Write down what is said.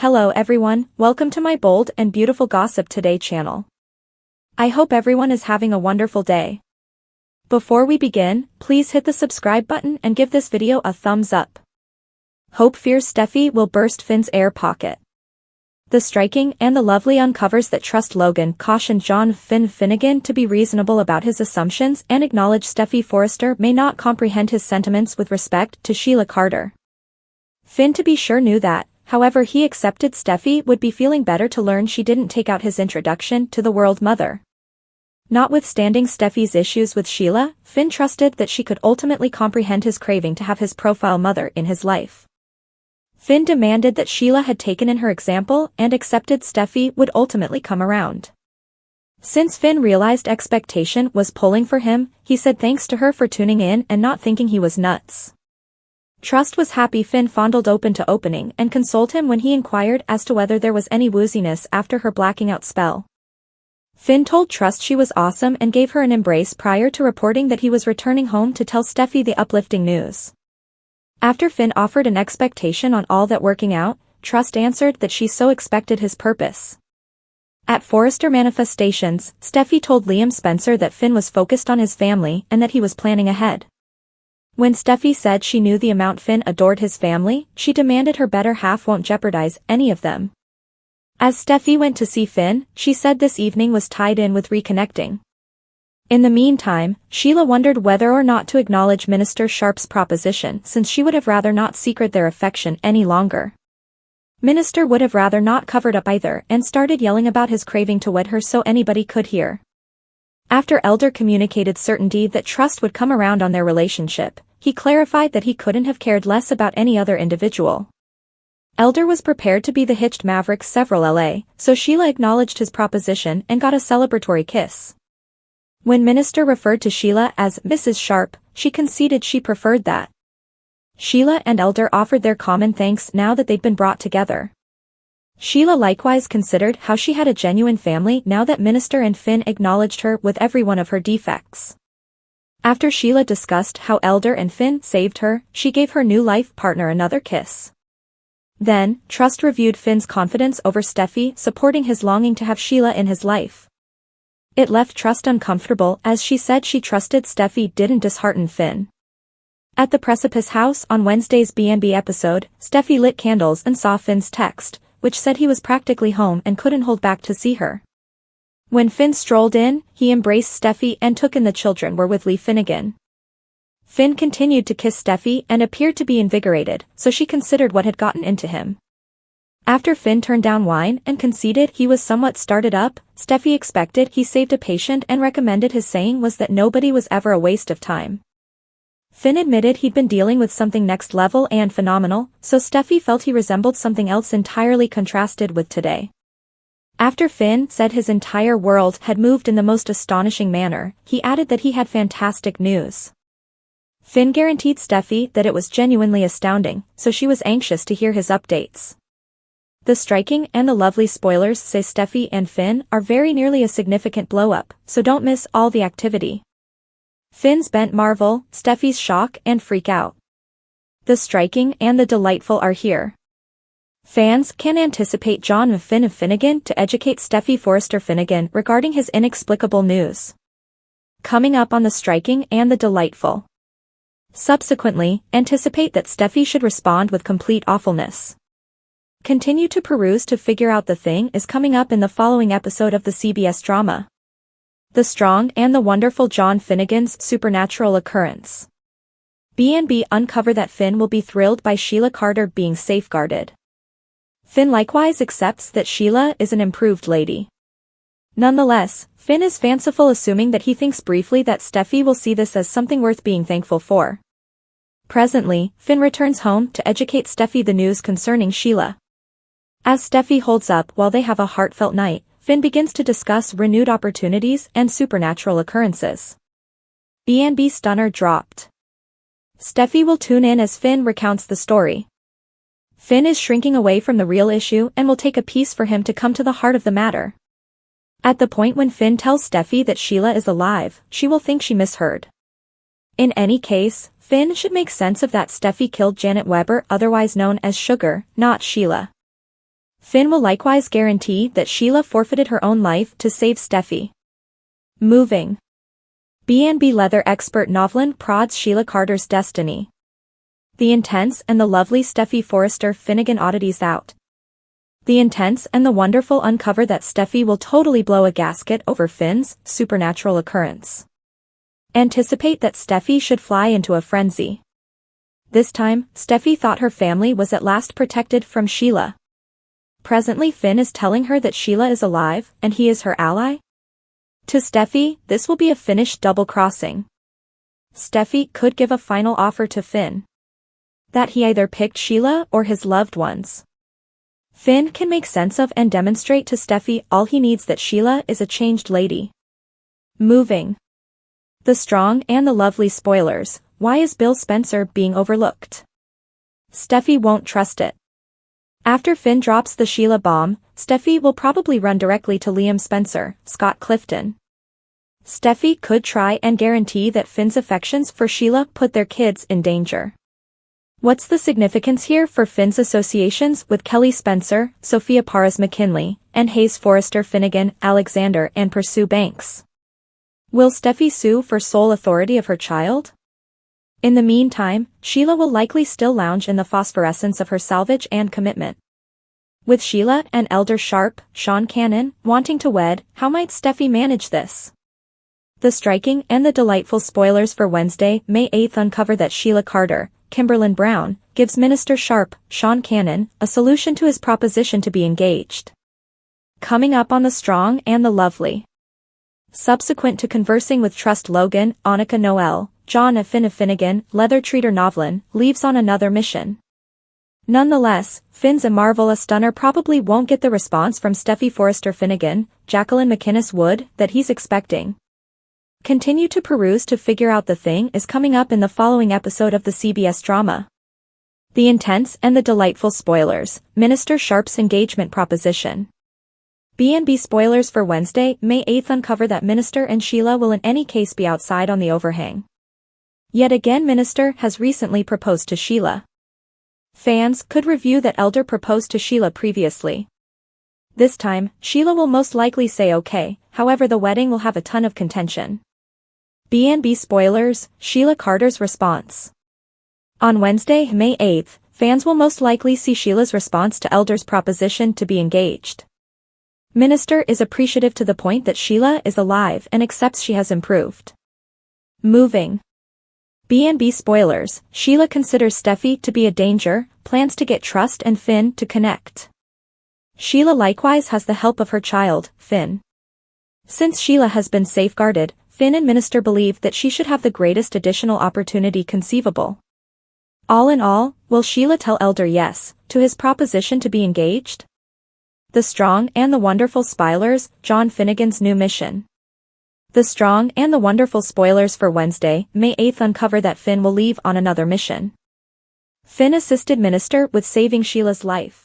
Hello everyone, welcome to my bold and beautiful Gossip Today channel. I hope everyone is having a wonderful day. Before we begin, please hit the subscribe button and give this video a thumbs up. Hope fears Steffy will burst Finn's air pocket. The striking and the lovely uncovers that Trust Logan cautioned John Finnegan to be reasonable about his assumptions and acknowledge Steffy Forrester may not comprehend his sentiments with respect to Sheila Carter. Finn to be sure knew that. However, he accepted Steffy would be feeling better to learn she didn't take out his introduction to the world mother. Notwithstanding Steffy's issues with Sheila, Finn trusted that she could ultimately comprehend his craving to have his profile mother in his life. Finn demanded that Sheila had taken in her example and accepted Steffy would ultimately come around. Since Finn realized expectation was pulling for him, he said thanks to her for tuning in and not thinking he was nuts. Trust was happy Finn fondled open to opening and consoled him when he inquired as to whether there was any wooziness after her blacking out spell. Finn told Trust she was awesome and gave her an embrace prior to reporting that he was returning home to tell Steffy the uplifting news. After Finn offered an expectation on all that working out, Trust answered that she so expected his purpose. At Forrester Manifestations, Steffy told Liam Spencer that Finn was focused on his family and that he was planning ahead. When Steffy said she knew the amount Finn adored his family, she demanded her better half won't jeopardize any of them. As Steffy went to see Finn, she said this evening was tied in with reconnecting. In the meantime, Sheila wondered whether or not to acknowledge Minister Sharp's proposition since she would have rather not secret their affection any longer. Minister would have rather not covered up either and started yelling about his craving to wed her so anybody could hear. After Elder communicated certainty that Trust would come around on their relationship, he clarified that he couldn't have cared less about any other individual. Elder was prepared to be the hitched maverick several LA, so Sheila acknowledged his proposition and got a celebratory kiss. When Minister referred to Sheila as Mrs. Sharp, she conceded she preferred that. Sheila and Elder offered their common thanks now that they'd been brought together. Sheila likewise considered how she had a genuine family now that Minister and Finn acknowledged her with every one of her defects. After Sheila discussed how Elder and Finn saved her, she gave her new life partner another kiss. Then, Trust reviewed Finn's confidence over Steffy supporting his longing to have Sheila in his life. It left Trust uncomfortable as she said she trusted Steffy didn't dishearten Finn. At the Precipice House on Wednesday's B&B episode, Steffy lit candles and saw Finn's text, which said he was practically home and couldn't hold back to see her. When Finn strolled in, he embraced Steffy and took in the children were with Lee Finnegan. Finn continued to kiss Steffy and appeared to be invigorated, so she considered what had gotten into him. After Finn turned down wine and conceded he was somewhat started up, Steffy expected he saved a patient and recommended his saying was that nobody was ever a waste of time. Finn admitted he'd been dealing with something next level and phenomenal, so Steffy felt he resembled something else entirely contrasted with today. After Finn said his entire world had moved in the most astonishing manner, he added that he had fantastic news. Finn guaranteed Steffy that it was genuinely astounding, so she was anxious to hear his updates. The striking and the lovely spoilers say Steffy and Finn are very nearly a significant blow-up, so don't miss all the activity. Finn's bent marvel, Steffy's shock and freak out. The striking and the delightful are here. Fans can anticipate John Finnegan to educate Steffy Forrester Finnegan regarding his inexplicable news. Coming up on the striking and the delightful. Subsequently, anticipate that Steffy should respond with complete awfulness. Continue to peruse to figure out the thing is coming up in the following episode of the CBS drama. The Strong and the Wonderful John Finnegan's Supernatural Occurrence. B&B uncover that Finn will be thrilled by Sheila Carter being safeguarded. Finn likewise accepts that Sheila is an improved lady. Nonetheless, Finn is fanciful assuming that he thinks briefly that Steffy will see this as something worth being thankful for. Presently, Finn returns home to educate Steffy the news concerning Sheila. As Steffy holds up while they have a heartfelt night, Finn begins to discuss renewed opportunities and supernatural occurrences. B&B stunner dropped. Steffy will tune in as Finn recounts the story. Finn is shrinking away from the real issue and will take a piece for him to come to the heart of the matter. At the point when Finn tells Steffy that Sheila is alive, she will think she misheard. In any case, Finn should make sense of that Steffy killed Janet Weber, otherwise known as Sugar, not Sheila. Finn will likewise guarantee that Sheila forfeited her own life to save Steffy. Moving. B&B leather expert Novlin prods Sheila Carter's destiny. The intense and the lovely Steffy Forrester Finnegan oddities out. The intense and the wonderful uncover that Steffy will totally blow a gasket over Finn's supernatural occurrence. Anticipate that Steffy should fly into a frenzy. This time, Steffy thought her family was at last protected from Sheila. Presently Finn is telling her that Sheila is alive and he is her ally. To Steffy, this will be a finished double-crossing. Steffy could give a final offer to Finn. That he either picked Sheila or his loved ones. Finn can make sense of and demonstrate to Steffy all he needs, that Sheila is a changed lady. Moving. The strong and the lovely spoilers. Why is Bill Spencer being overlooked? Steffy won't trust it. After Finn drops the Sheila bomb, Steffy will probably run directly to Liam Spencer, Scott Clifton. Steffy could try and guarantee that Finn's affections for Sheila put their kids in danger. What's the significance here for Finn's associations with Kelly Spencer, Sophia Paras McKinley, and Hayes Forrester Finnegan, Alexander and Pursue Banks? Will Steffy sue for sole authority of her child? In the meantime, Sheila will likely still lounge in the phosphorescence of her salvage and commitment. With Sheila and Elder Sharp, Sean Cannon, wanting to wed, how might Steffy manage this? The striking and the delightful spoilers for Wednesday, May 8th uncover that Sheila Carter, Kimberlyn Brown, gives Minister Sharp, Sean Cannon, a solution to his proposition to be engaged. Coming up on The Strong and the Lovely. Subsequent to conversing with Trust Logan, Annika Noel, John Finnegan, leather treater Novlin, leaves on another mission. Nonetheless, Finn's a Marvel stunner probably won't get the response from Steffy Forrester Finnegan, Jacqueline McInnes Wood, that he's expecting. Continue to peruse to figure out the thing is coming up in the following episode of the CBS drama. The intense and the delightful spoilers, Minister Sharp's engagement proposition. B&B spoilers for Wednesday, May 8th uncover that Minister and Sheila will in any case be outside on the overhang. Yet again Minister has recently proposed to Sheila. Fans could review that Elder proposed to Sheila previously. This time, Sheila will most likely say okay, however the wedding will have a ton of contention. B&B spoilers, Sheila Carter's response. On Wednesday, May 8th, fans will most likely see Sheila's response to Elder's proposition to be engaged. Minister is appreciative to the point that Sheila is alive and accepts she has improved. Moving. B&B spoilers, Sheila considers Steffy to be a danger, plans to get Trust and Finn to connect. Sheila likewise has the help of her child, Finn. Since Sheila has been safeguarded, Finn and Minister believe that she should have the greatest additional opportunity conceivable. All in all, will Sheila tell Elder yes to his proposition to be engaged? The Strong and the Wonderful spoilers, John Finnegan's new mission. The Strong and the Wonderful spoilers for Wednesday, May 8th uncover that Finn will leave on another mission. Finn assisted Minister with saving Sheila's life.